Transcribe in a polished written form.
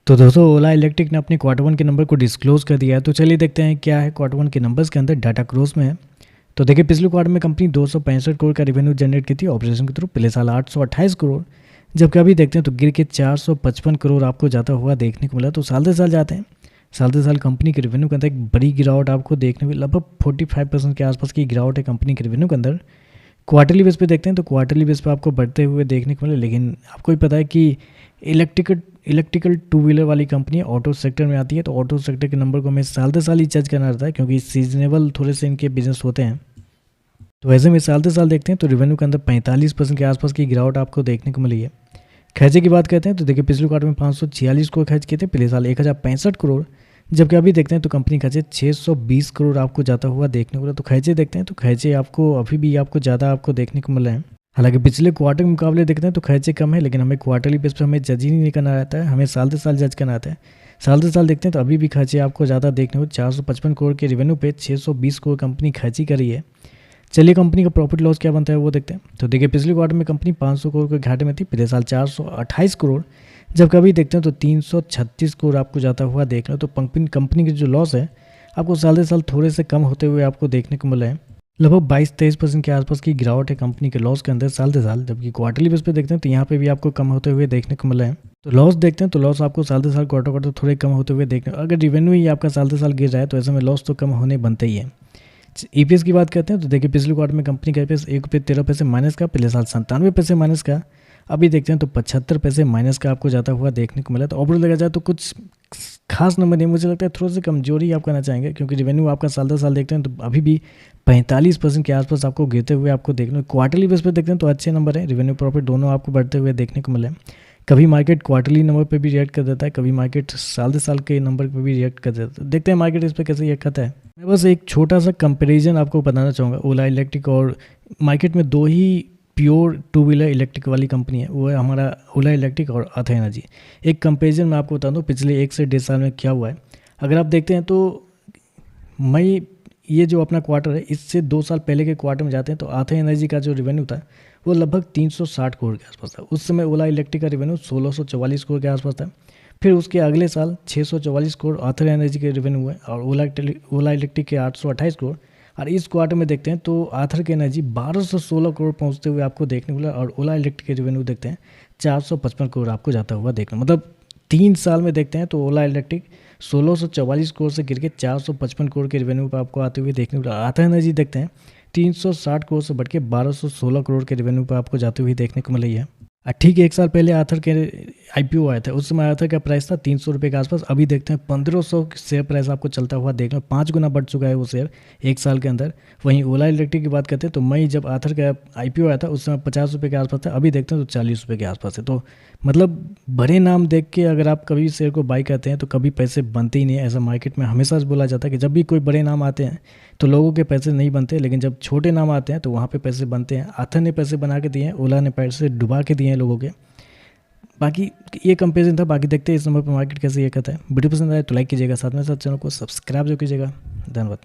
तो दोस्तों ओला इलेक्ट्रिक ने अपने क्वार्टर वन के नंबर को डिस्क्लोज कर दिया है। तो चलिए देखते हैं क्या है क्वार्टर वन के नंबर्स के अंदर डाटा क्रोज में है। तो देखिए पिछले क्वार्टर में कंपनी 265 करोड़ का रेवेन्यू जनरेट की थी ऑपरेशन के थ्रू, पिछले साल 828 करोड़, जबकि अभी देखते हैं तो गिर के 455 करोड़ आपको जाता हुआ देखने को मिला। तो साल दर साल जाते हैं, साल दर साल कंपनी के रेवेन्यू के अंदर एक बड़ी गिरावट आपको देखने को, लगभग 45% के आसपास की गिरावट है कंपनी के रेवेन्यू के अंदर। क्वार्टरली बेस पे देखते हैं तो क्वार्टरली बेस पे आपको बढ़ते हुए देखने को मिले, लेकिन आपको ही पता है कि इलेक्ट्रिकल टू व्हीलर वाली कंपनी ऑटो सेक्टर में आती है। तो ऑटो सेक्टर के नंबर को हमें साल दर साल ही जज करना रहता है, क्योंकि सीजनेबल थोड़े से इनके बिजनेस होते हैं। तो ऐसे में साल दर साल देखते हैं तो रेवेन्यू के अंदर 45% के आसपास की गिरावट आपको देखने को मिली है। खर्चे की बात करते हैं तो देखिए पिछले क्वार्टर में 546 करोड़ खर्च किए थे, पिछले साल 1065 करोड़, जबकि अभी देखते हैं तो कंपनी खर्चे 620 करोड़ आपको जाता हुआ देखने को मिला। तो खर्चे देखते हैं तो खर्चे आपको अभी भी आपको ज़्यादा आपको देखने को मिले हैं। हालांकि पिछले क्वार्टर के मुकाबले देखते हैं तो खर्चे कम है, लेकिन हमें क्वार्टरली बेस पर हमें जज ही नहीं करना रहता है, हमें साल दर साल जज करना आता है। साल दर साल देखते हैं तो अभी भी खर्चे आपको ज़्यादा देखने को, 455 करोड़ के रेवेन्यू पे 620 करोड़ कंपनी खर्ची कर रही है। चलिए कंपनी का प्रॉफिट लॉस क्या बनता है वो देखते हैं। तो देखिए पिछले क्वार्टर में कंपनी 500 करोड़ के घाटे में थी, पिछले साल 428 करोड़, जब कभी देखते हैं तो 336 करोड़ आपको जाता हुआ देख लो। तो कंपनी की जो लॉस है आपको साल दर साल थोड़े से कम होते हुए आपको देखने को मिला है। लगभग 22-23% के आसपास की गिरावट है कंपनी के लॉस के अंदर साल दर साल, जबकि क्वार्टरली बेस पे देखते हैं तो यहाँ पे भी आपको कम होते हुए देखने को मिला है। तो लॉस देखते हैं तो लॉस आपको साल दर साल क्वार्टर थोड़े कम होते हुए देखने, अगर रेवेन्यू ही आपका साल दर साल गिर रहा है तो ऐसे में लॉस तो कम होने बनते ही है। ईपीएस की बात करते हैं तो देखिए पिछले क्वार्टर में कंपनी का ईपीएस ₹1.13 माइनस का, पिछले साल 97 पैसे माइनस का, अभी देखते हैं तो 75 पैसे माइनस का आपको जाता हुआ देखने को मिला। तो ओवरऑल देखा जाए तो कुछ खास नंबर नहीं, मुझे लगता है थोड़ा सी कमजोरी आप कहना चाहेंगे, क्योंकि रेवेन्यू आपका साल दर साल देखते हैं तो अभी भी 45% के आसपास आपको गिरते हुए आपको देखने, क्वार्टरली बेस पर देखते हैं तो अच्छे नंबर है, रेवेन्यू प्रॉफिट दोनों आपको बढ़ते हुए देखने को मिले। कभी मार्केट क्वार्टरली नंबर पे भी रिएक्ट कर देता है, कभी मार्केट साल दर साल के नंबर पे भी रिएक्ट कर देता है। देखते हैं मार्केट इस पर कैसे रिएक्ट करता है। मैं बस एक छोटा सा कंपैरिजन आपको बताना चाहूँगा। ओला इलेक्ट्रिक और मार्केट में दो ही प्योर टू व्हीलर इलेक्ट्रिक वाली कंपनी है, वो है हमारा ओला इलेक्ट्रिक और अथ एनर्जी। एक कंपैरिजन मैं आपको बता दूँ पिछले 1 से 1.5 साल में क्या हुआ है। अगर आप देखते हैं तो मई ये जो अपना क्वार्टर है, इससे 2 साल पहले के क्वार्टर में जाते हैं तो अथ एनर्जी का जो रेवेन्यू था वो लगभग 360 करोड़ के आसपास था। उस समय ओला इलेक्ट्रिक का रेवेन्यू 1644 करोड़ के आसपास था। फिर उसके अगले साल 644 करोड़ आथर एनर्जी के रेवेन्यू हुए और ओला इलेक्ट्रिक के 828 करोड़। और इस क्वार्टर में देखते हैं तो आथर की एनर्जी 1216 करोड़ पहुंचते हुए आपको देखने को मिला, और ओला इलेक्ट्रिक के रेवेन्यू देखते हैं 455 करोड़ आपको जाता हुआ देखना, मतलब 3 साल में देखते हैं तो ओला इलेक्ट्रिक 1644 करोड़ से गिर के 455 करोड़ के रेवेन्यू पर आपको आते हुए देखने को मिला। आथा एनर्जी देखते हैं 360 करोड़ से बढ़ के 1216 करोड़ के रेवेन्यू पर आपको जाते हुए देखने को मिली है। ठीक 1 साल पहले आथर के आईपीओ आया था, उस समय आथर का प्राइस था 300 रुपये के आसपास, अभी देखते हैं 1500 शेयर प्राइस आपको चलता हुआ देखना, 5 गुना बढ़ चुका है वो शेयर 1 साल के अंदर। वहीं ओला इलेक्ट्रिक की बात करते हैं तो मई जब आथर का आईपीओ आया था उस समय 50 रुपये के आसपास था, अभी देखते हैं तो 40 रुपये के आसपास है। तो मतलब बड़े नाम देख के अगर आप कभी शेयर को बाई करते हैं तो कभी पैसे बनते ही नहीं है। ऐसा मार्केट में हमेशा बोला जाता है कि जब भी कोई बड़े नाम आते हैं तो लोगों के पैसे नहीं बनते, लेकिन जब छोटे नाम आते हैं तो वहाँ पे पैसे बनते हैं। आथर ने पैसे बना के दिए हैं, ओला ने पैसे डुबा के दिए हैं लोगों के। बाकी ये कंपेरिजन था, बाकी देखते हैं इस नंबर पर मार्केट कैसे ये करता है। वीडियो पसंद आए तो लाइक कीजिएगा, साथ में साथ चैनल को सब्सक्राइब जो कीजिएगा। धन्यवाद।